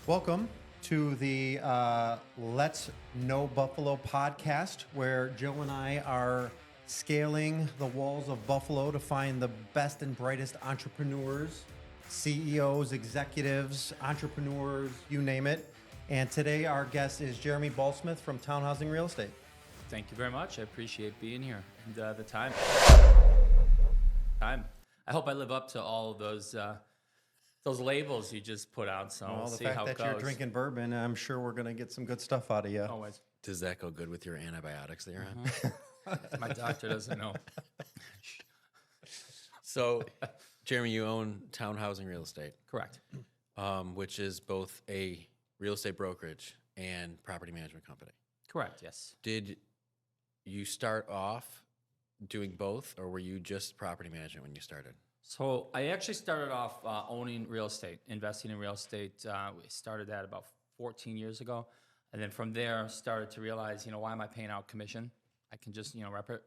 Welcome to the Let's Know Buffalo podcast, where Joe and I are scaling the walls of Buffalo to find the best and brightest entrepreneurs, CEOs, executives, entrepreneurs, you name it. And today our guest is Jeremy Ballsmith from Towne Housing Real Estate. Thank you very much. I appreciate being here and the time. I hope I live up to all of those labels you just put out. So we'll The see fact how it that you're goes. drinking bourbon, I'm sure we're going to get some good stuff out of you. Always. Does that go good with your antibiotics that you're on? My doctor doesn't know. So, Jeremy, you own Towne Housing Real Estate, Correct. which is both a real estate brokerage and property management company. Correct. Yes. Did you start off doing both, or were you just property management when you started? So I actually started off owning real estate, investing in real estate. We started that about 14 years ago. And then from there, started to realize, why am I paying out commission? I can just,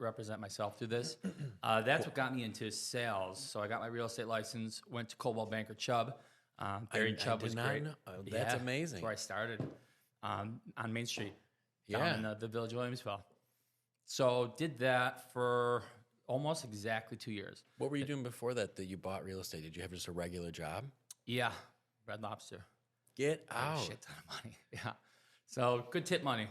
represent myself through this. That's what got me into sales. So I got my real estate license, went to Coldwell Banker Chubb. Barry Chubb was great. That's Yeah, amazing. That's where I started on Main Street, Yeah. down in the Village of Williamsville. So did that for almost exactly 2 years. What were you doing before that you bought real estate? Did you have just a regular job? Yeah, Red Lobster. Get Made out. a shit ton of money. Yeah. So good tip money,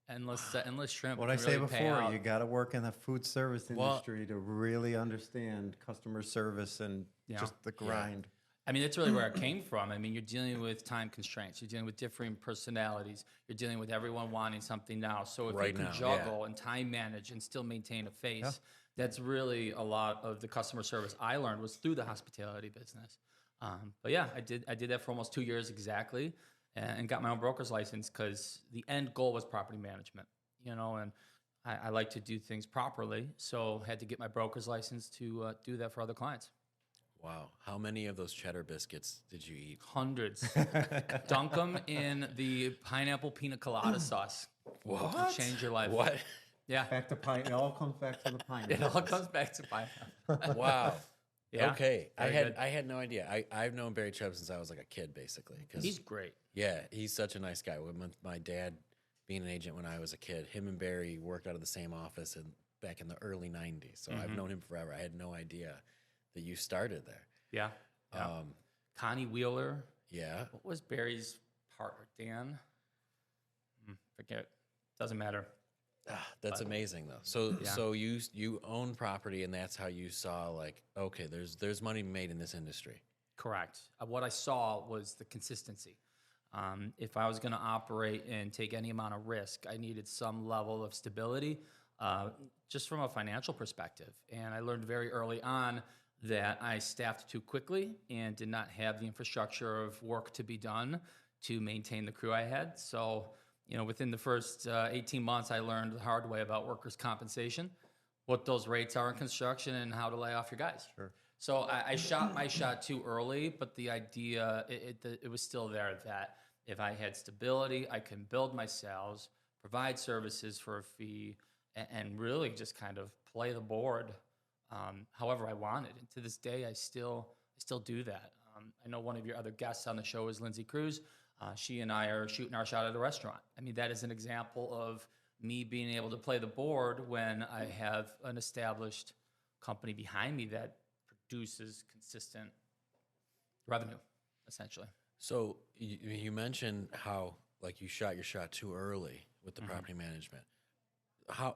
endless shrimp. What I can say really pay before, out. you got to work in the food service Well- industry to really understand customer service and Yeah. just the grind. I mean, that's really where it came from. I mean, you're dealing with time constraints. You're dealing with differing personalities. You're dealing with everyone wanting something now. So if Right you can now, juggle and time manage and still maintain a face, that's really a lot of the customer service I learned was through the hospitality business. But yeah, I did that for almost 2 years exactly, and got my own broker's license because the end goal was property management. And I like to do things properly, so had to get my broker's license to do that for other clients. Wow. How many of those cheddar biscuits did you eat? Hundreds. Dunk them in the pineapple pina colada sauce. What? It'll change your life. What? Yeah. Back to pine. It all comes back to the pine. It all comes back to pineapple. Wow. Yeah. Okay. Very good. I had no idea. I've known Barry Chubb since I was like a kid, basically. He's great. Yeah, he's such a nice guy. With my dad being an agent when I was a kid, him and Barry worked out of the same office back in the early 90s. So I've known him forever. I had no idea that you started there. Yeah. Yeah. Connie Wheeler. Yeah. What was Barry's partner? Dan? Forget. Doesn't matter. That's amazing though. So you own property, and that's how you saw like, okay, there's money made in this industry. Correct. What I saw was the consistency. If I was going to operate and take any amount of risk, I needed some level of stability, just from a financial perspective. And I learned very early on that I staffed too quickly and did not have the infrastructure of work to be done to maintain the crew I had. So, within the first 18 months, I learned the hard way about workers' compensation, what those rates are in construction, and how to lay off your guys. Sure. So I shot my shot too early, but the idea, it was still there that if I had stability, I can build my sales, provide services for a fee, and really just kind of play the board however I wanted. And to this day, I still do that. I know one of your other guests on the show is Lindsay Cruz. She and I are shooting our shot at a restaurant. I mean, that is an example of me being able to play the board when I have an established company behind me that produces consistent revenue, essentially. So you mentioned how like you shot your shot too early with the property management.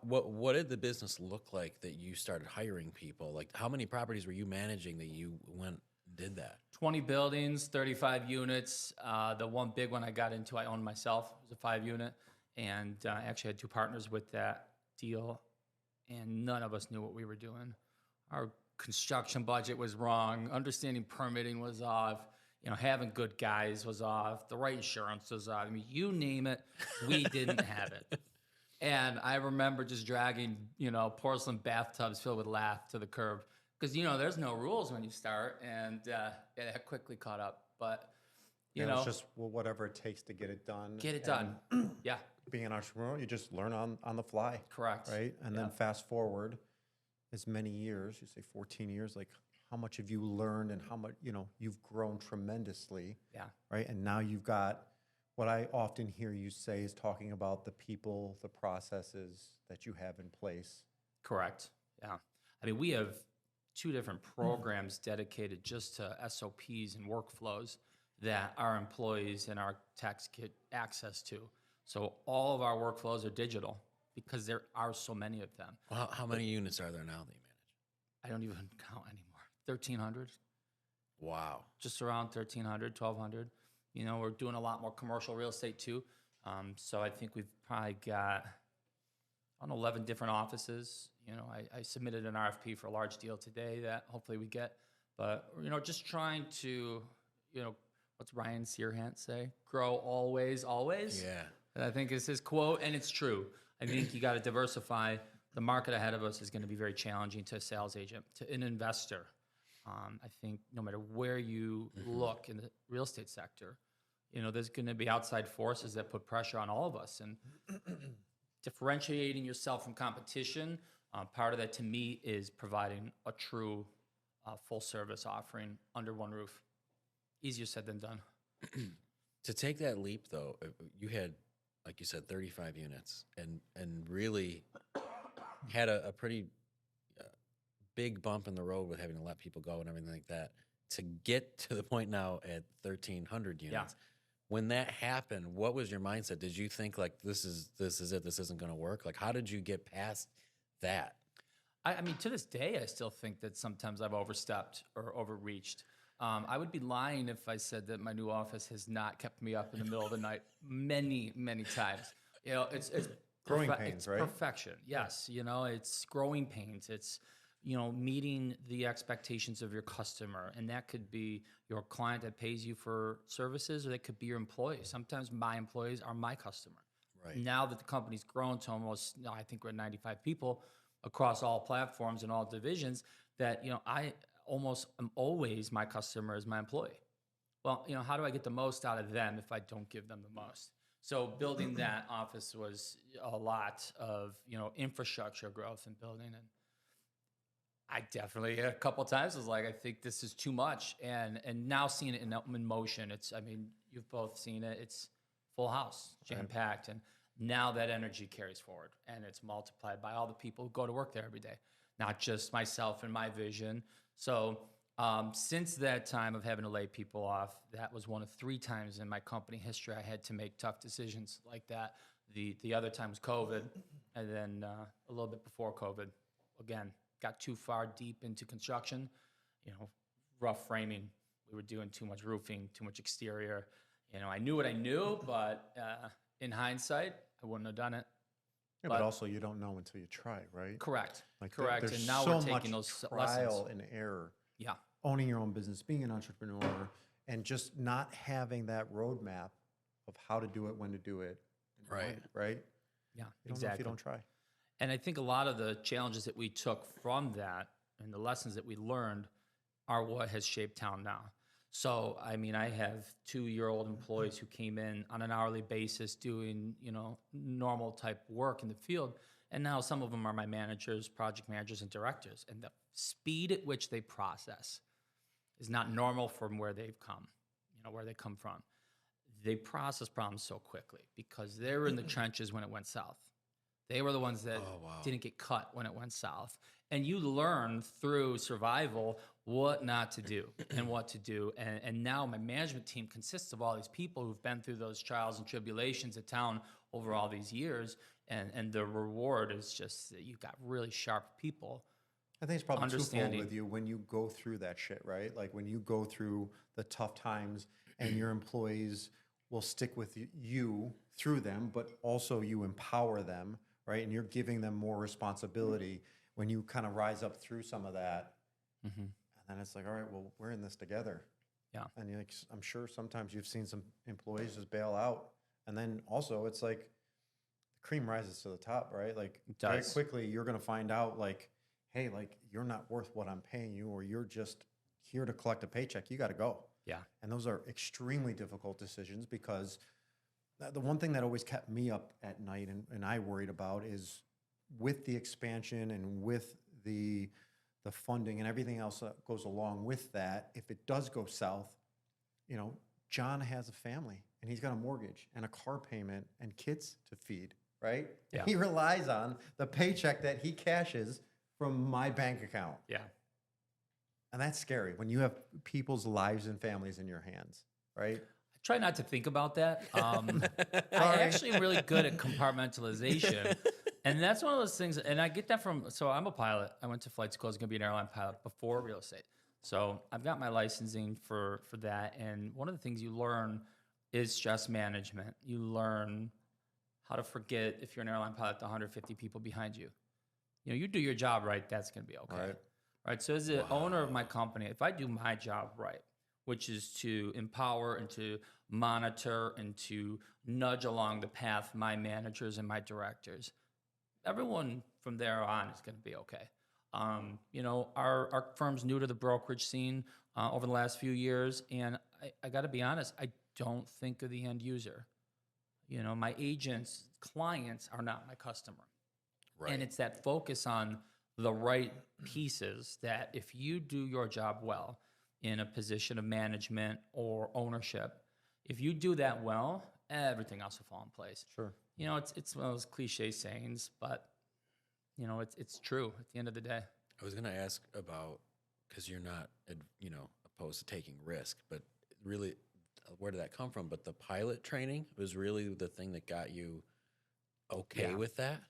What did the business look like that you started hiring people? Like how many properties were you managing that you went and did that? 20 buildings, 35 units. The one big one I got into, I owned myself. It was a 5-unit. And I actually had 2 partners with that deal. And none of us knew what we were doing. Our construction budget was wrong. Understanding permitting was off. Having good guys was off. The right insurance was off. I mean, you name it, we didn't have it. And I remember just dragging, porcelain bathtubs filled with lath to the curb. Because, there's no rules when you start. And it quickly caught up. But, It's just whatever it takes to get it done. get it done. Yeah, Being an entrepreneur, you just learn on the fly. correct. Right? And then fast forward as many years, you say 14 years, like how much have you learned and how much, you've grown tremendously, Yeah. right? And now you've got what I often hear you say is talking about the people, the processes that you have in place. Correct. Yeah. I mean, we have 2 different programs dedicated just to SOPs and workflows that our employees and our techs get access to. So all of our workflows are digital because there are so many of them. Well, how many units are there now that you manage? I don't even count anymore. 1,300, Wow. just around 1,300, 1,200. We're doing a lot more commercial real estate too. So I think we've probably got, 11 different offices. I submitted an RFP for a large deal today that hopefully we get. But, just trying to, what's Ryan Searhant say? Grow always, always. Yeah. And I think is his quote, and it's true. I think you got to diversify. The market ahead of us is going to be very challenging to a sales agent, to an investor. I think no matter where you look in the real estate sector, there's going to be outside forces that put pressure on all of us. And differentiating yourself from competition, part of that to me is providing a true full service offering under one roof. Easier said than done. To take that leap, though, you had, like you said, 35 units and really had a pretty big bump in the road with having to let people go and everything like that to get to the point now at 1,300 units. Yeah. When that happened, what was your mindset? Did you think like this is it? This isn't going to work? Like, how did you get past that? I mean, to this day, I still think that sometimes I've overstepped or overreached. I would be lying if I said that my new office has not kept me up in the middle of the night many, many times. It's Growing pains, right? Perfection. Yes. It's growing pains. It's, meeting the expectations of your customer. And that could be your client that pays you for services, or that could be your employees. Sometimes my employees are my customer. Right. Now that the company's grown to almost, I think we're at 95 people across all platforms and all divisions, that, I almost am always my customer is my employee. Well, how do I get the most out of them if I don't give them the most? So building that office was a lot of, infrastructure growth and building. And I definitely a couple of times was like, I think this is too much. And now seeing it in motion, you've both seen it. It's full house, jam-packed. And now that energy carries forward and it's multiplied by all the people who go to work there every day, not just myself and my vision. So since that time of having to lay people off, that was one of 3 times in my company history I had to make tough decisions like that. The other time was COVID, and then a little bit before COVID, again, got too far deep into construction, rough framing. We were doing too much roofing, too much exterior. I knew what I knew, but in hindsight, I wouldn't have done it. Yeah, but also you don't know until you try, right? Correct. Like Correct. There's And now so we're taking much those trial lessons. and error. Yeah. Owning your own business, being an entrepreneur, and just not having that roadmap of how to do it, when to do it, and Right. when, right? Yeah, You don't know if exactly. you don't try. And I think a lot of the challenges that we took from that and the lessons that we learned are what has shaped Towne now. So, I mean, I have 2-year-old employees who came in on an hourly basis doing, normal type work in the field. And now some of them are my managers, project managers, and directors. And the speed at which they process is not normal from where they've come, where they come from. They process problems so quickly because they were in the trenches when it went south. They were the ones that didn't get cut when it went south. And you learn through survival what not to do and what to do. And now my management team consists of all these people who've been through those trials and tribulations at Towne over all these years. And the reward is just that you've got really sharp people. I think it's probably twofold Understanding. with you when you go through that shit, right? Like when you go through the tough times and your employees will stick with you through them, but also you empower them, right? And you're giving them more responsibility when you kind of rise up through some of that. Mm-hmm. And then it's like, all right, well, we're in this together. Yeah. And you're like, I'm sure sometimes you've seen some employees just bail out. And then also it's like the cream rises to the top, right? Like very does. quickly you're going to find out like, hey, like you're not worth what I'm paying you, or you're just here to collect a paycheck. You got to go. Yeah. And those are extremely difficult decisions because the one thing that always kept me up at night and I worried about is with the expansion and with the the funding and everything else that goes along with that, if it does go south, John has a family and he's got a mortgage and a car payment and kids to feed, right? Yeah. He relies on the paycheck that he cashes from my bank account. Yeah. And that's scary when you have people's lives and families in your hands, right? I try not to think about that. I actually am really good at compartmentalization. And that's one of those things, and I get that so I'm a pilot. I went to flight school. I was going to be an airline pilot before real estate. So I've got my licensing for that. And one of the things you learn is stress management. You learn how to forget if you're an airline pilot, the 150 people behind you. You do your job right, that's going to be okay. Right. So as the owner of my company, if I do my job right, which is to empower and to monitor and to nudge along the path my managers and my directors, everyone from there on is going to be okay. Our firm's new to the brokerage scene over the last few years, and I got to be honest, I don't think of the end user. My agents, clients are not my customer. Right. And it's that focus on the right pieces that if you do your job well in a position of management or ownership, if you do that well, everything else will fall in place. Sure. It's one of those cliche sayings, but it's true at the end of the day. I was going to ask about, because you're not, opposed to taking risk, but really, where did that come from? But the pilot training was really the thing that got you okay with that?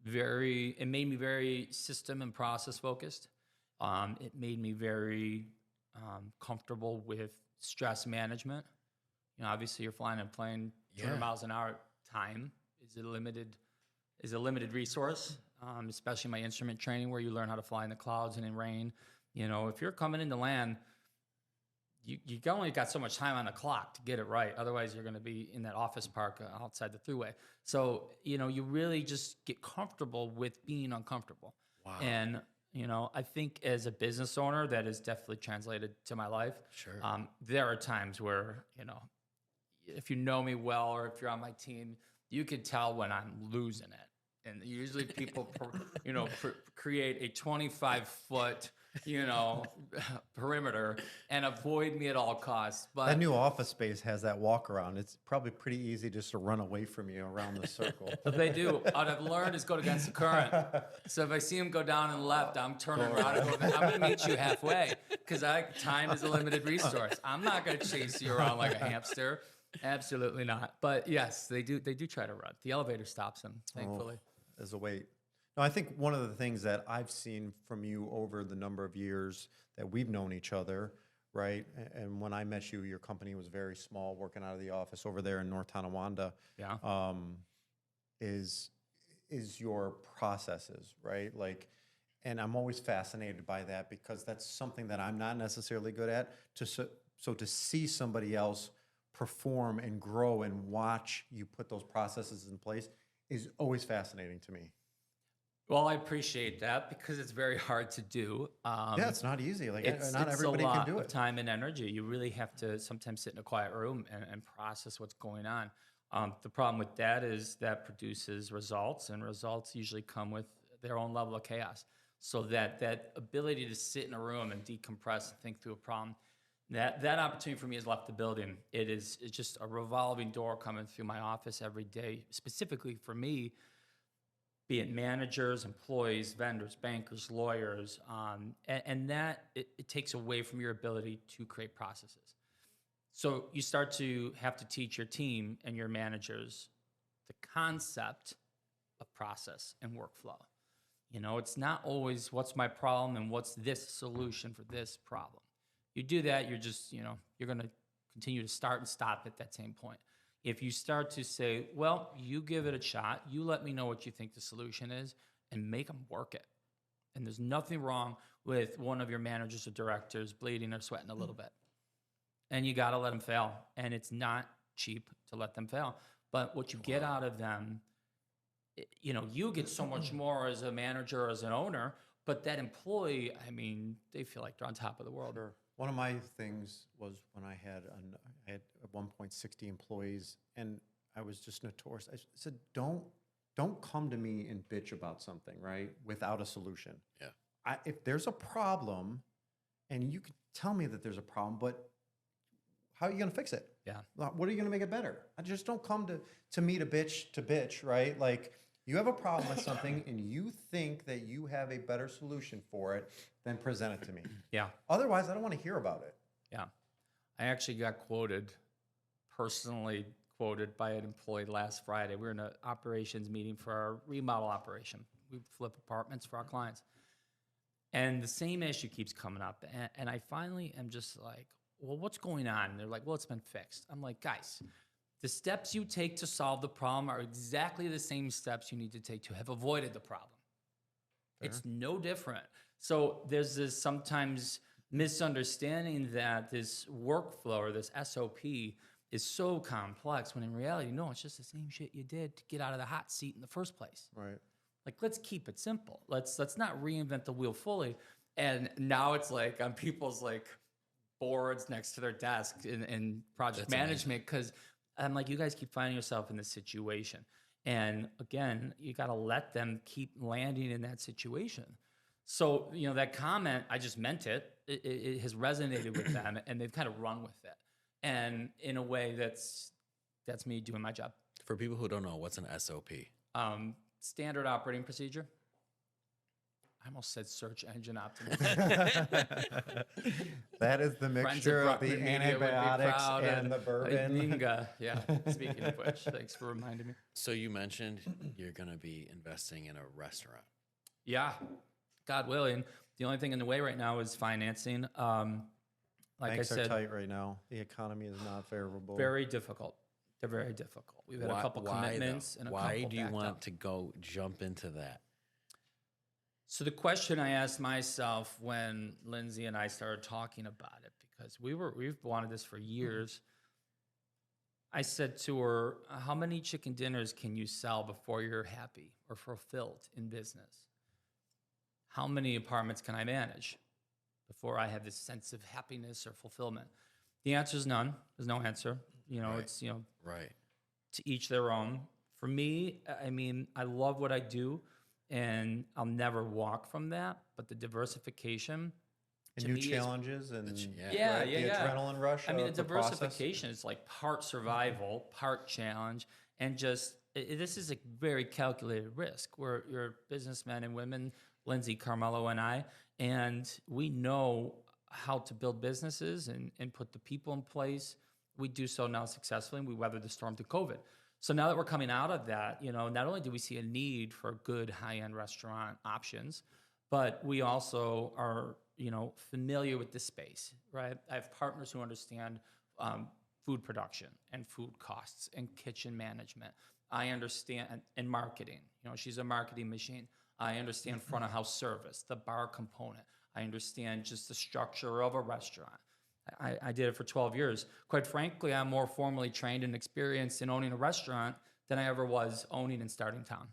It made me very system and process focused. It made me very comfortable with stress management. Obviously you're flying a plane 200 miles an hour. Time is a limited resource, especially my instrument training where you learn how to fly in the clouds and in rain. If you're coming into land, you only got so much time on the clock to get it right. Otherwise, you're going to be in that office park outside the thruway. So, you really just get comfortable with being uncomfortable. Wow. And, I think as a business owner, that is definitely translated to my life. Sure. There are times where, if you know me well or if you're on my team, you can tell when I'm losing it. And usually people, create a 25-foot, perimeter and avoid me at all costs. But that new office space has that walk around. It's probably pretty easy just to run away from you around the circle. what they do, what I've learned is go against the current. So if I see him go down and left, I'm turning around and going, I'm going to meet you halfway because time is a limited resource. I'm not going to chase you around like a hamster. Absolutely not. But yes, they do try to run. The elevator stops them, thankfully. As a weight. No, I think one of the things that I've seen from you over the number of years that we've known each other, right? And when I met you, your company was very small, working out of the office over there in North Tonawanda. Yeah. Is your processes, right? And I'm always fascinated by that because that's something that I'm not necessarily good at. So to see somebody else perform and grow and watch you put those processes in place is always fascinating to me. Well, I appreciate that because it's very hard to do. It's not easy. Not everybody a lot can do of it. time and energy. You really have to sometimes sit in a quiet room and process what's going on. The problem with that is that produces results, and results usually come with their own level of chaos. So that ability to sit in a room and decompress and think through a problem, that opportunity for me has left the building. It's just a revolving door coming through my office every day, specifically for me, be it managers, employees, vendors, bankers, lawyers, and that it takes away from your ability to create processes. So you start to have to teach your team and your managers the concept of process and workflow. It's not always what's my problem and what's this solution for this problem. You do that, you're just, you're going to continue to start and stop at that same point. If you start to say, well, you give it a shot, you let me know what you think the solution is, and make them work it. And there's nothing wrong with one of your managers or directors bleeding or sweating a little bit. And you got to let them fail. And it's not cheap to let them fail. But what you get out of them, you get so much more as a manager or as an owner, but that employee, they feel like they're on top of the world. Sure. One of my things was when I had at one point 60 employees, and I was just notorious. I said, don't come to me and bitch about something, right, without a solution. Yeah. if there's a problem, and you can tell me that there's a problem, but how are you going to fix it? Yeah. What are you going to make it better? I just don't come to me to bitch, right? Like, you have a problem with something and you think that you have a better solution for it, then present it to me. Yeah. Otherwise, I don't want to hear about it. Yeah. I actually got personally quoted by an employee last Friday. We were in an operations meeting for our remodel operation. We flip apartments for our clients. And the same issue keeps coming up. And I finally am just like, well, what's going on? And they're like, well, it's been fixed. I'm like, guys, the steps you take to solve the problem are exactly the same steps you need to take to have avoided the problem. Fair. It's no different. So there's this sometimes misunderstanding that this workflow or this SOP is so complex, when in reality, no, it's just the same shit you did to get out of the hot seat in the first place. Right. Like, let's keep it simple. Let's not reinvent the wheel fully. And now it's like on people's like boards next to their desk in project management, because I'm like, you guys keep finding yourself in this situation. And again, you got to let them keep landing in that situation. So, that comment, I just meant it. It has resonated with them, and they've kind of run with it. And in a way, that's me doing my job. For people who don't know, what's an SOP? Standard operating procedure. I almost said search engine optimization. That is the mixture of the antibiotics and the bourbon. Yeah, speaking of which, thanks for reminding me. So you mentioned you're going to be investing in a restaurant. Yeah, God willing. The only thing in the way right now is financing. Like Banks I said, are tight right now. The economy is not favorable. Very difficult. They're very difficult. We've had a couple commitments and a couple Why do you want up. to go jump into that? So the question I asked myself when Lindsay and I started talking about it, because we've wanted this for years. I said to her, how many chicken dinners can you sell before you're happy or fulfilled in business? How many apartments can I manage before I have this sense of happiness or fulfillment? The answer is none. There's no answer. Right. It's, right. To each their own. For me, I mean, I love what I do, and I'll never walk from that. But the diversification, and new challenges, and the adrenaline rush. I mean, the diversification is like part survival, part challenge, and just this is a very calculated risk. You're businessmen and women, Lindsay, Carmelo, and I, and we know how to build businesses and put the people in place. We do so now successfully, and we weathered the storm to COVID. So now that we're coming out of that, not only do we see a need for good high-end restaurant options, but we also are, familiar with the space, right? I have partners who understand food production and food costs and kitchen management. I understand, and marketing. She's a marketing machine. I understand front of house service, the bar component. I understand just the structure of a restaurant. I did it for 12 years. Quite frankly, I'm more formally trained and experienced in owning a restaurant than I ever was owning and starting Towne.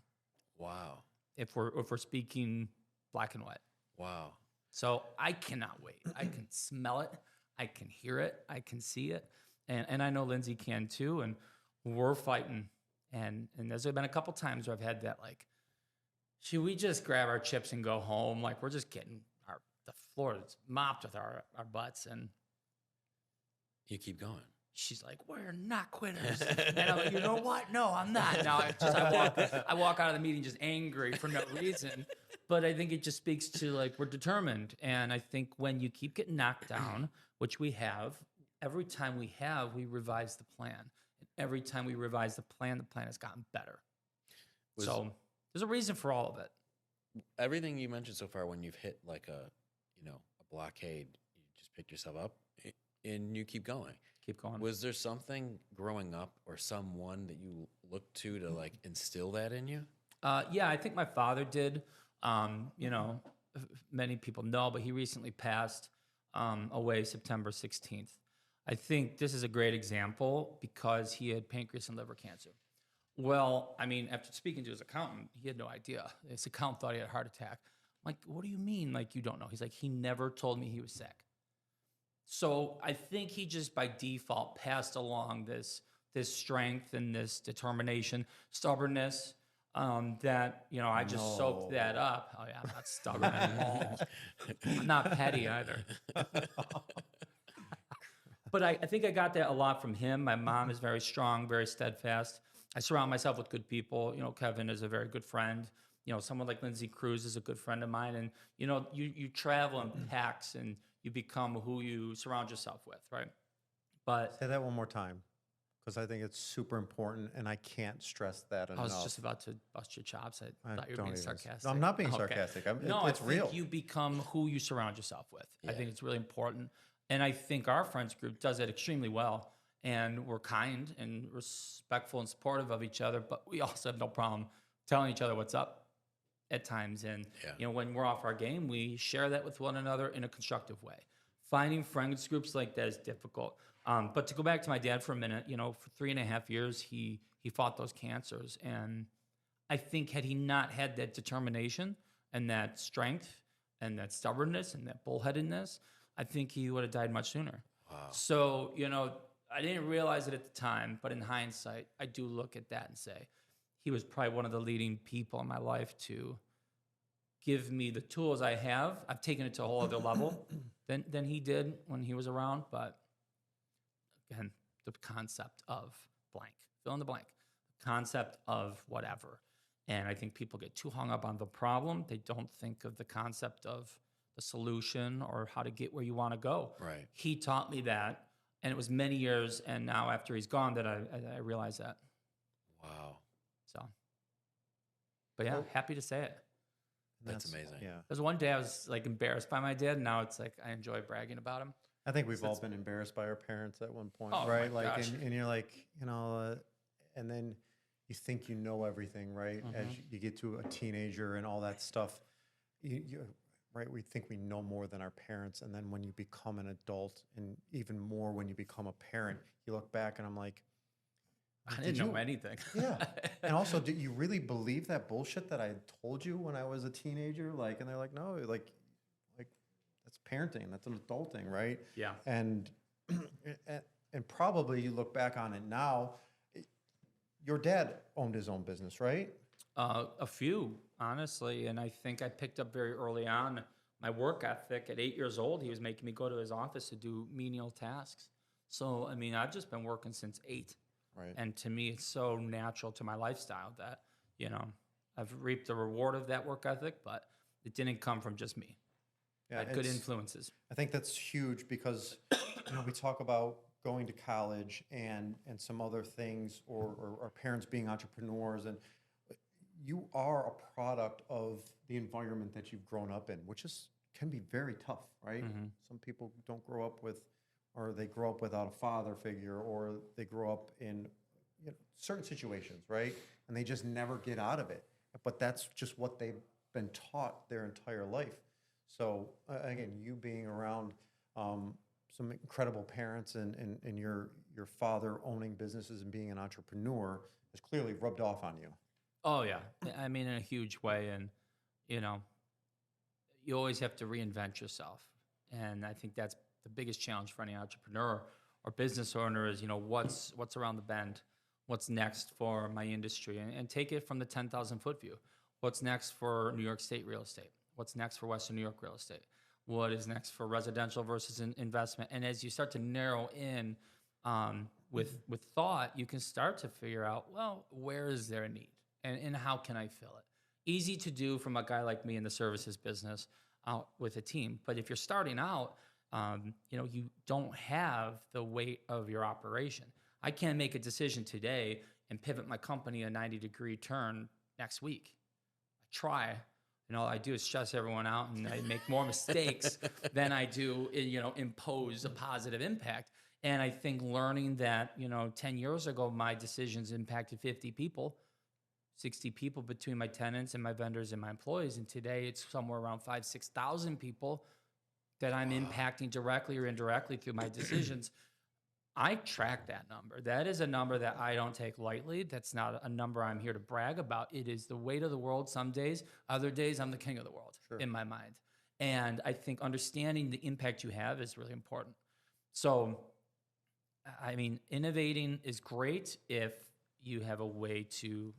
Wow. If we're speaking black and white. Wow. So I cannot wait. I can smell it. I can hear it. I can see it. And I know Lindsay can too. And we're fighting. And there's been a couple times where I've had that, like, should we just grab our chips and go home? Like, we're just getting the floor that's mopped with our butts. And you keep going. She's like, we're not quitters. And I'm like, you know what? No, I'm not. Now I walk out of the meeting just angry for no reason. But I think it just speaks to, like, we're determined. And I think when you keep getting knocked down, which we have, every time we revise the plan. And every time we revise the plan has gotten better. So there's a reason for all of it. Everything you mentioned so far, when you've hit like a blockade, you just pick yourself up and you keep going. Keep going. Was there something growing up or someone that you looked to like instill that in you? Yeah, I think my father did. Many people know, but he recently passed away September 16th. I think this is a great example because he had pancreas and liver cancer. Well, I mean, after speaking to his accountant, he had no idea. His accountant thought he had a heart attack. I'm like, what do you mean? Like, you don't know? He's like, he never told me he was sick. So I think he just by default passed along this strength and this determination, stubbornness. that, I just soaked that up. Oh yeah, I'm not stubborn anymore. I'm not petty either. But I think I got that a lot from him. My mom is very strong, very steadfast. I surround myself with good people. Kevin is a very good friend. Someone like Lindsay Cruz is a good friend of mine. And, you travel in packs and you become who you surround yourself with, right? But Say that one more time, because I think it's super important, and I can't stress that enough. I was just about to bust your chops. I thought you were being sarcastic. No, I'm not being Okay. sarcastic. No, It's I real. think you become who you surround yourself with. I Yeah. think it's really important. And I think our friends group does it extremely well. And we're kind and respectful and supportive of each other, but we also have no problem telling each other what's up at times. And, Yeah. when we're off our game, we share that with one another in a constructive way. Finding friends groups like that is difficult. But to go back to my dad for a minute, for 3.5 years, he fought those cancers. And I think had he not had that determination and that strength and that stubbornness and that bullheadedness, I think he would have died much sooner. Wow. So, I didn't realize it at the time, but in hindsight, I do look at that and say, he was probably one of the leading people in my life to give me the tools I have. I've taken it to a whole other level than he did when he was around. But again, the concept of blank, fill in the blank, concept of whatever. And I think people get too hung up on the problem. They don't think of the concept of the solution or how to get where you want to go. Right. He taught me that. And it was many years, and now after he's gone, that I realized that. Wow. So, but yeah, happy to say it. That's amazing. Yeah. There's one day I was like embarrassed by my dad, and now it's like I enjoy bragging about him. I think we've all been embarrassed by our parents at one point, Oh, right? my Like, gosh. and you're like, and then you think you know everything, right? As you get to a teenager and all that stuff, right? We think we know more than our parents, and then when you become an adult, and even more when you become a parent, you look back and I'm like, I didn't know anything. yeah. And also, do you really believe that bullshit that I told you when I was a teenager? Like, and they're like, no, like that's parenting, that's an adulting, right? Yeah. And and probably you look back on it now. Your dad owned his own business, right? A few, honestly. And I think I picked up very early on my work ethic. At 8 years old, he was making me go to his office to do menial tasks. So, I mean, I've just been working since 8. Right. And to me, it's so natural to my lifestyle that, I've reaped the reward of that work ethic, but it didn't come from just me. Yeah, I had good it's- influences. I think that's huge because we talk about going to college and some other things, or our parents being entrepreneurs, and you are a product of the environment that you've grown up in, which can be very tough, right? Some people don't grow up with, or they grow up without a father figure, or they grow up in certain situations, right? And they just never get out of it. But that's just what they've been taught their entire life. So again, you being around some incredible parents and your father owning businesses and being an entrepreneur has clearly rubbed off on you. Oh, yeah. I mean, in a huge way. And, you always have to reinvent yourself. And I think that's the biggest challenge for any entrepreneur or business owner is, what's around the bend? What's next for my industry? And take it from the 10,000-foot view. What's next for New York State real estate? What's next for Western New York real estate? What is next for residential versus investment? And as you start to narrow in with thought, you can start to figure out, well, where is there a need? And how can I fill it? Easy to do from a guy like me in the services business with a team. But if you're starting out, you don't have the weight of your operation. I can't make a decision today and pivot my company a 90-degree turn next week. I try. All I do is stress everyone out, and I make more mistakes than I do, impose a positive impact. And I think learning that, 10 years ago, my decisions impacted 50 people, 60 people between my tenants and my vendors and my employees. And today it's somewhere around 5,000, 6,000 people that I'm impacting directly or indirectly through my decisions. I track that number. That is a number that I don't take lightly. That's not a number I'm here to brag about. It is the weight of the world some days. Other days, I'm the king of the world in my mind. And I think understanding the impact you have is really important. So, I mean, innovating is great if you have a way to,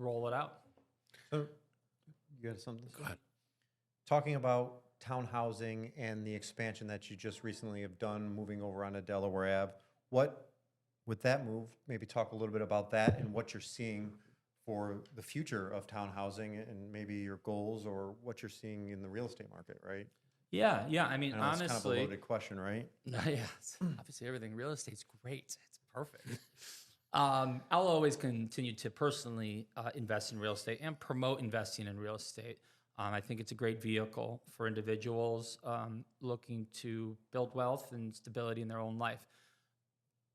roll it out. So, you got something to say? Go ahead. Talking about town housing and the expansion that you just recently have done, moving over onto Delaware Ave, what, with that move, maybe talk a little bit about that and what you're seeing for the future of town housing and maybe your goals or what you're seeing in the real estate market, right? Yeah, yeah. I mean, I know it's kind of a honestly, loaded question, right? yeah, obviously everything real estate's great. It's perfect. I'll always continue to personally invest in real estate and promote investing in real estate. I think it's a great vehicle for individuals looking to build wealth and stability in their own life.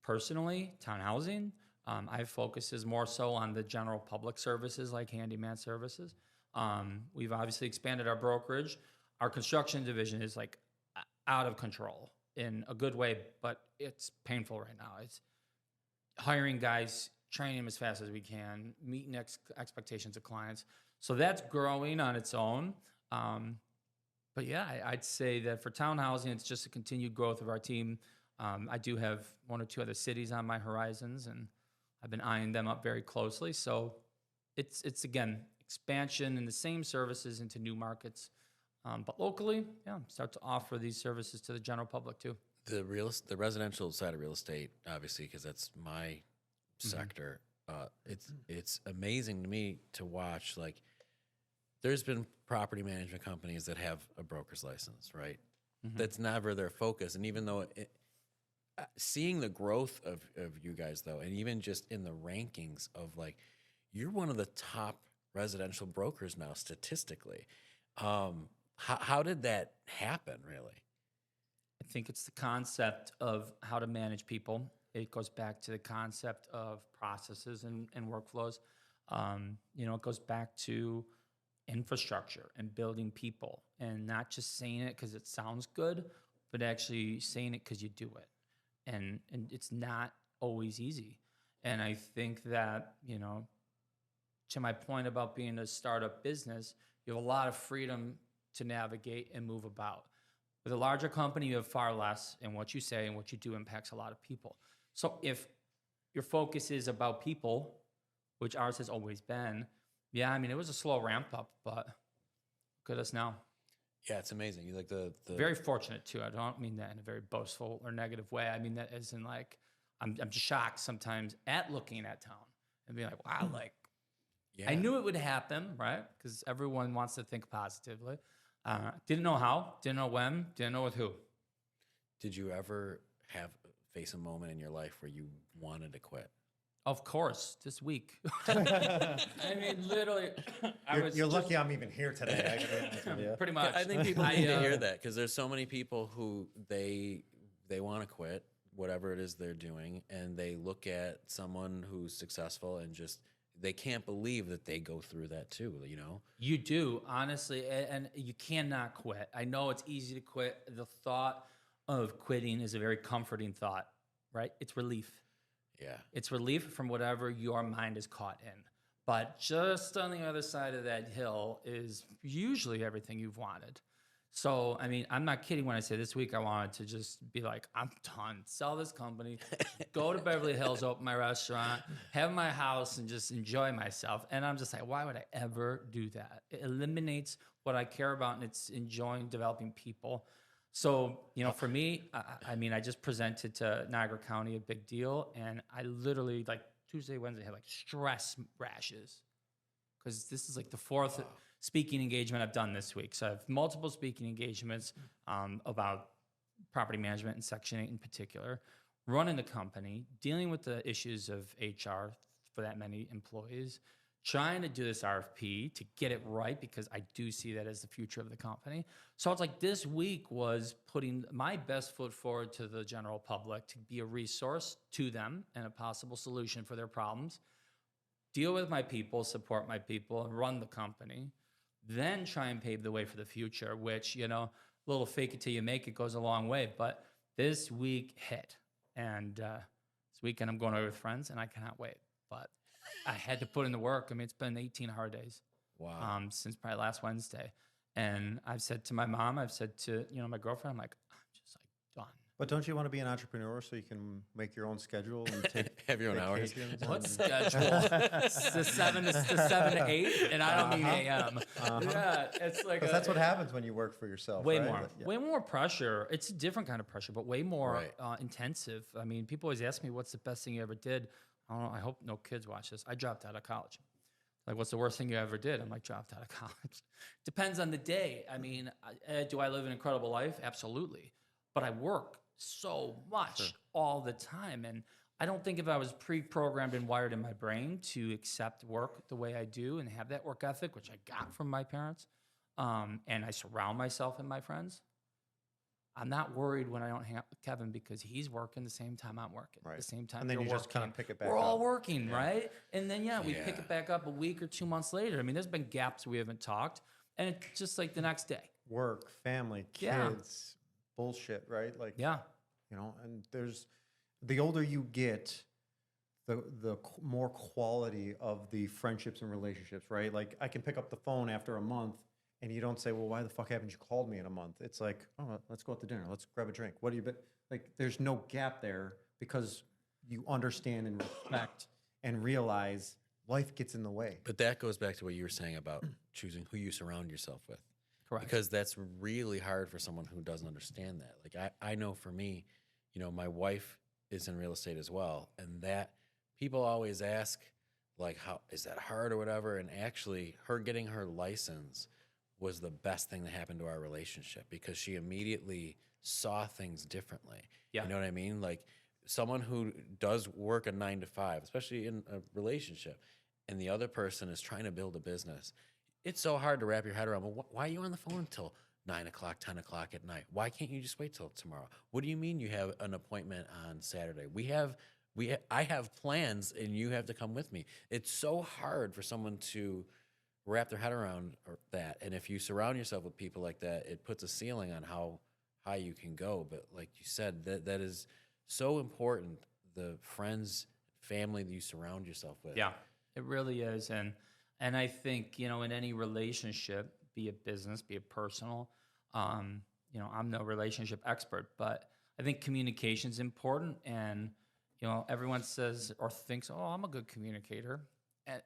Personally, town housing, I focus is more so on the general public services like handyman services. We've obviously expanded our brokerage. Our construction division is like out of control in a good way, but it's painful right now. It's hiring guys, training them as fast as we can, meeting expectations of clients. So that's growing on its own. But yeah, I'd say that for town housing, it's just a continued growth of our team. I do have one or two other cities on my horizons, and I've been eyeing them up very closely. So it's again, expansion in the same services into new markets. But locally, yeah, start to offer these services to the general public too. The residential side of real estate, obviously, because that's my sector. It's amazing to me to watch. Like, there's been property management companies that have a broker's license, right? That's never their focus. And even though seeing the growth of you guys, though, and even just in the rankings of like, you're one of the top residential brokers now statistically. How did that happen, really? I think it's the concept of how to manage people. It goes back to the concept of processes and workflows. It goes back to infrastructure and building people and not just saying it because it sounds good, but actually saying it because you do it. And it's not always easy. And I think that, to my point about being a startup business, you have a lot of freedom to navigate and move about. With a larger company, you have far less, and what you say and what you do impacts a lot of people. So if your focus is about people, which ours has always been, yeah, I mean, it was a slow ramp up, but look at us now. Yeah, it's amazing. You like the Very fortunate too. I don't mean that in a very boastful or negative way. I mean that as in like, I'm just shocked sometimes at looking at town and being like, wow, like, yeah. I knew it would happen, right? Because everyone wants to think positively. Didn't know how, didn't know when, didn't know with who. Did you ever face a moment in your life where you wanted to quit? Of course, this week. I mean, literally. You're lucky I'm even here today. Pretty much. I think people need to hear that because there's so many people who they want to quit whatever it is they're doing, and they look at someone who's successful and just they can't believe that they go through that too. You do, honestly, and you cannot quit. I know it's easy to quit. The thought of quitting is a very comforting thought, right? It's relief. Yeah. It's relief from whatever your mind is caught in. But just on the other side of that hill is usually everything you've wanted. So, I mean, I'm not kidding when I say this week I wanted to just be like, I'm done. Sell this company, go to Beverly Hills, open my restaurant, have my house, and just enjoy myself. And I'm just like, why would I ever do that? It eliminates what I care about, and it's enjoying developing people. So, for me, I just presented to Niagara County, a big deal, and I literally, like, Tuesday, Wednesday, had, like, stress rashes. Because this is, like, the fourth speaking engagement I've done this week. So I have multiple speaking engagements about property management and Section 8 in particular, running the company, dealing with the issues of HR for that many employees, trying to do this RFP to get it right because I do see that as the future of the company. So it's like this week was putting my best foot forward to the general public to be a resource to them and a possible solution for their problems, deal with my people, support my people, and run the company, then try and pave the way for the future, which, a little fake it till you make it goes a long way. But this week hit. And this weekend I'm going away with friends, and I cannot wait. But I had to put in the work. I mean, it's been 18 hard days. Wow. Since probably last Wednesday. And I've said to my mom, I've said to, my girlfriend, I'm like, I'm just like done. But don't you want to be an entrepreneur so you can make your own schedule and take Have your own hours. vacations What and- schedule? It's the 7 to 8, and I don't mean AM. Yeah, it's like Because that's what happens when you work for yourself. way right? more, Yeah. way more pressure. It's a different kind of pressure, but way more Right. intensive. I mean, people always ask me, "What's the best thing you ever did?" I don't know. I hope no kids watch this. I dropped out of college. Like, what's the worst thing you ever did? I'm like, dropped out of college. Depends on the day. I mean, do I live an incredible life? Absolutely. But I work so much all the time. And I don't think if I was pre-programmed and wired in my brain to accept work the way I do and have that work ethic, which I got from my parents, and I surround myself and my friends, I'm not worried when I don't hang out with Kevin because he's working the same time I'm working. Right. The same time And then you're you just kind of working. pick it back We're all up. working, right? And then, we pick Yeah. it back up a week or 2 months later. I mean, there's been gaps we haven't talked, and it's just like the next day. Work, family, Yeah. kids, bullshit, right? Like, Yeah. and there's the older you get, the more quality of the friendships and relationships, right? Like I can pick up the phone after a month and you don't say, well, why the fuck haven't you called me in a month? It's like, oh, let's go out to dinner. Let's grab a drink. What do you, like, there's no gap there because you understand and respect and realize life gets in the way. But that goes back to what you were saying about choosing who you surround yourself with. Correct. Because that's really hard for someone who doesn't understand that. Like I know for me, my wife is in real estate as well. And that people always ask, like, how is that hard or whatever? And actually her getting her license was the best thing that happened to our relationship because she immediately saw things differently. Yeah. You know what I mean? Like someone who does work a 9 to 5, especially in a relationship, and the other person is trying to build a business. It's so hard to wrap your head around. Well, why are you on the phone until 9 o'clock, 10 o'clock at night? Why can't you just wait till tomorrow? What do you mean you have an appointment on Saturday? I have plans and you have to come with me. It's so hard for someone to wrap their head around that. And if you surround yourself with people like that, it puts a ceiling on how high you can go. But like you said, that is so important. The friends, family that you surround yourself with. Yeah, it really is. And I think, in any relationship, be it business, be it personal, I'm no relationship expert, but I think communication is important. And, everyone says or thinks, oh, I'm a good communicator. And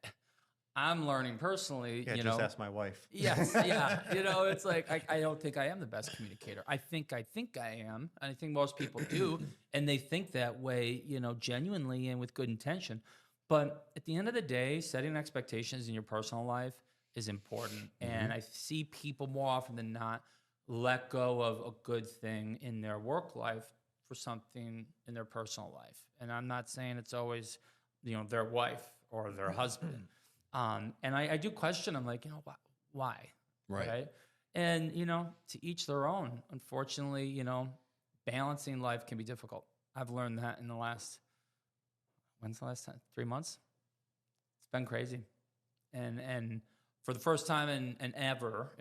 I'm learning personally, Yeah, just ask my wife. Yes, yeah. It's like I don't think I am the best communicator. I think I am, and I think most people do, and they think that way, genuinely and with good intention. But at the end of the day, setting expectations in your personal life is important, and I see people more often than not let go of a good thing in their work life for something in their personal life. And I'm not saying it's always, their wife or their husband. And I do question, I'm like, why? Right. And, to each their own. Unfortunately, balancing life can be difficult. I've learned that in the last, when's the last time? 3 months? It's been crazy. And for the first time in ever,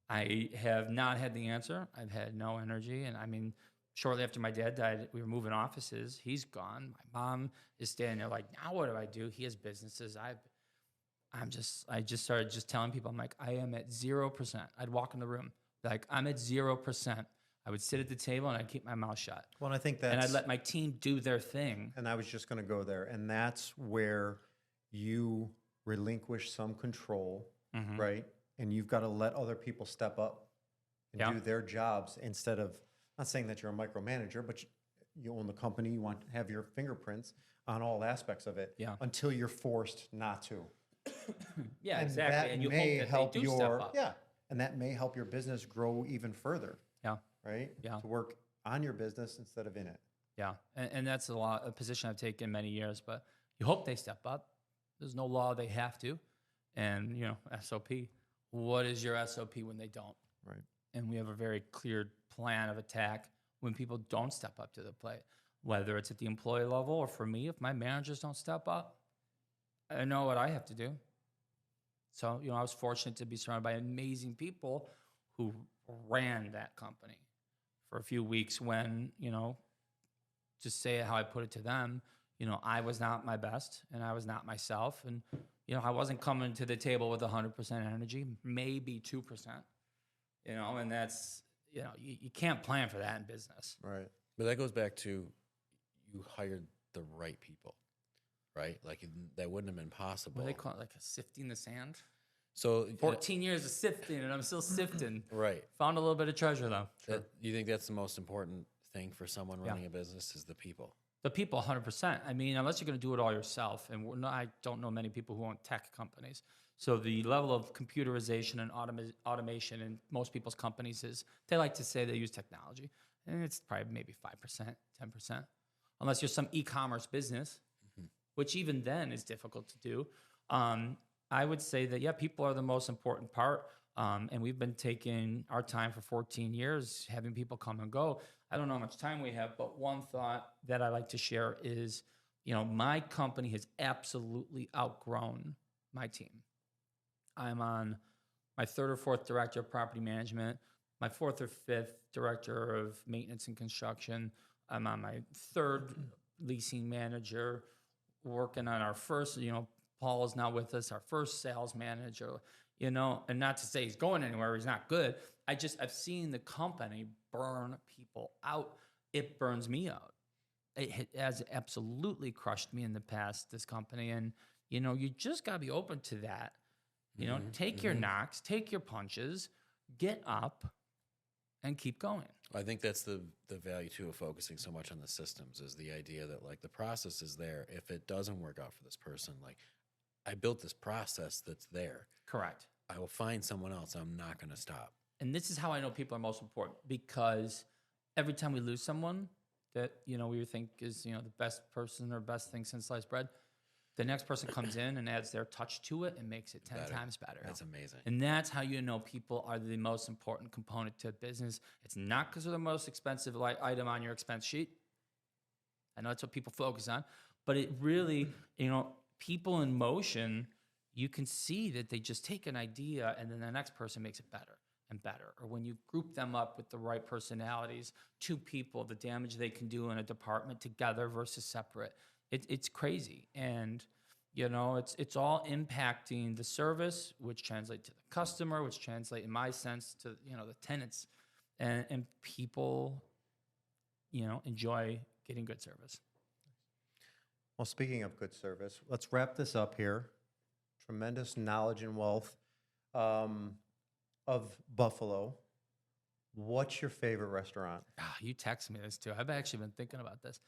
I have not had the answer. I've had no energy. And I mean, shortly after my dad died, we were moving offices. He's gone. My mom is standing there like, now what do I do? He has businesses. I just started just telling people, I'm like, I am at 0%. I'd walk in the room, like, I'm at 0%. I would sit at the table and I'd keep my mouth shut. Well, and I think that's... And I'd let my team do their thing. And I was just going to go there. And that's where you relinquish some control, right? And you've got to let other people step up and do their jobs instead of, not saying that you're a micromanager, but you own the company, you want to have your fingerprints on all aspects of it until you're forced not to. Yeah, And exactly. that And you may hope that help they do your, step up. yeah, and that may help your business grow even further, Yeah. right? Yeah. To work on your business instead of in it. Yeah. And that's a position I've taken many years, but you hope they step up. There's no law they have to. And, SOP. What is your SOP when they don't? Right. And we have a very clear plan of attack when people don't step up to the plate, whether it's at the employee level or for me, if my managers don't step up, I know what I have to do. So, I was fortunate to be surrounded by amazing people who ran that company for a few weeks when, just say how I put it to them, I was not my best and I was not myself. And, I wasn't coming to the table with 100% energy, maybe 2%, and that's, you can't plan for that in business. Right. But that goes back to you hired the right people, right? Like that wouldn't have been possible. What do they call it? Like a sifting the sand? So 14 years of sifting, and I'm still sifting. right. Found a little bit of treasure, though. You think that's the most important thing for someone running a business is the people? The people, 100%. I mean, unless you're going to do it all yourself, and I don't know many people who own tech companies. So the level of computerization and automation in most people's companies is, they like to say they use technology, and it's probably maybe 5%, 10%, unless you're some e-commerce business, which even then is difficult to do. I would say that, people are the most important part. And we've been taking our time for 14 years, having people come and go. I don't know how much time we have, but one thought that I like to share is, my company has absolutely outgrown my team. I'm on my third or fourth director of property management, my fourth or fifth director of maintenance and construction. I'm on my third leasing manager, working on our first, Paul is now with us, our first sales manager, and not to say he's going anywhere, he's not good. I've seen the company burn people out. It burns me out. It has absolutely crushed me in the past, this company. And, you just got to be open to that. Take your knocks, take your punches, get up and keep going. I think that's the value too of focusing so much on the systems, is the idea that like the process is there. If it doesn't work out for this person, like I built this process that's there. Correct. I will find someone else. I'm not going to stop. And this is how I know people are most important, because every time we lose someone that, we think is, the best person or best thing since sliced bread, the next person comes in and adds their touch to it and makes it 10 times better. That's amazing. And that's how people are the most important component to business. It's not because they're the most expensive item on your expense sheet. I know that's what people focus on, but it really, people in motion, you can see that they just take an idea and then the next person makes it better and better. Or when you group them up with the right personalities, two people, the damage they can do in a department together versus separate. It's crazy. And, it's all impacting the service, which translates to the customer, which translate, in my sense, to, the tenants. And people, enjoy getting good service. Well, speaking of good service, let's wrap this up here. Tremendous knowledge and wealth of Buffalo. What's your favorite restaurant? You text me this too. I've actually been thinking about this.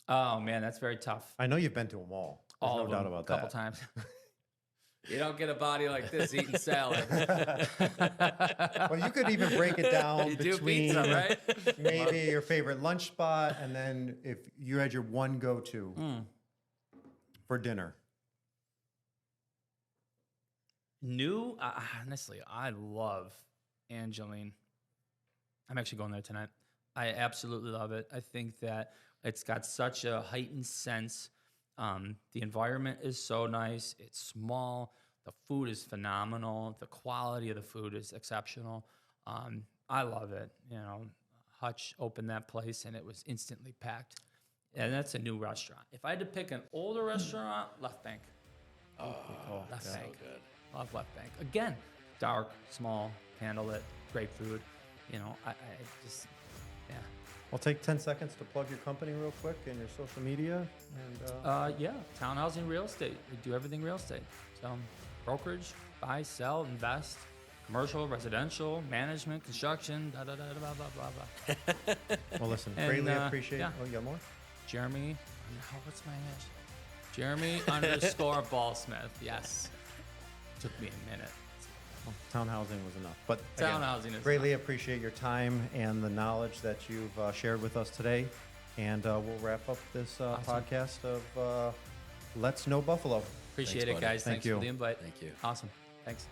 Oh man, that's very tough. I know you've been to them all. There's All no of doubt them, about a couple that. times. You don't get a body like this eating salad. Well, you could even break it down You do between pizza, right? maybe your favorite lunch spot, and then if you had your one go-to for dinner. Honestly, I love Angeline. I'm actually going there tonight. I absolutely love it. I think that it's got such a heightened sense. The environment is so nice. It's small. The food is phenomenal. The quality of the food is exceptional. I love it. Hutch opened that place and it was instantly packed. And that's a new restaurant. If I had to pick an older restaurant, Left Bank. Left so Bank. good. Love Left Bank. Again, dark, small, candlelit, great food. I just, yeah. I'll take 10 seconds to plug your company real quick and your social media. And Towne Housing Real Estate. We do everything real estate. So brokerage, buy, sell, invest, commercial, residential, management, construction, blah, blah, blah. well, listen, And, greatly appreciate. yeah. Oh, you got more? Jeremy, what's my name? Jeremy _ Ballsmith. Yes. Took me a minute. Well, Towne Housing was enough. But Towne again, Housing is greatly appreciate your time and the knowledge that you've shared with us today. And we'll wrap up this podcast of Let's Know Buffalo. Appreciate Thanks, it, buddy. guys. Thank Thanks you. for the invite. Thank you. Awesome. Thanks.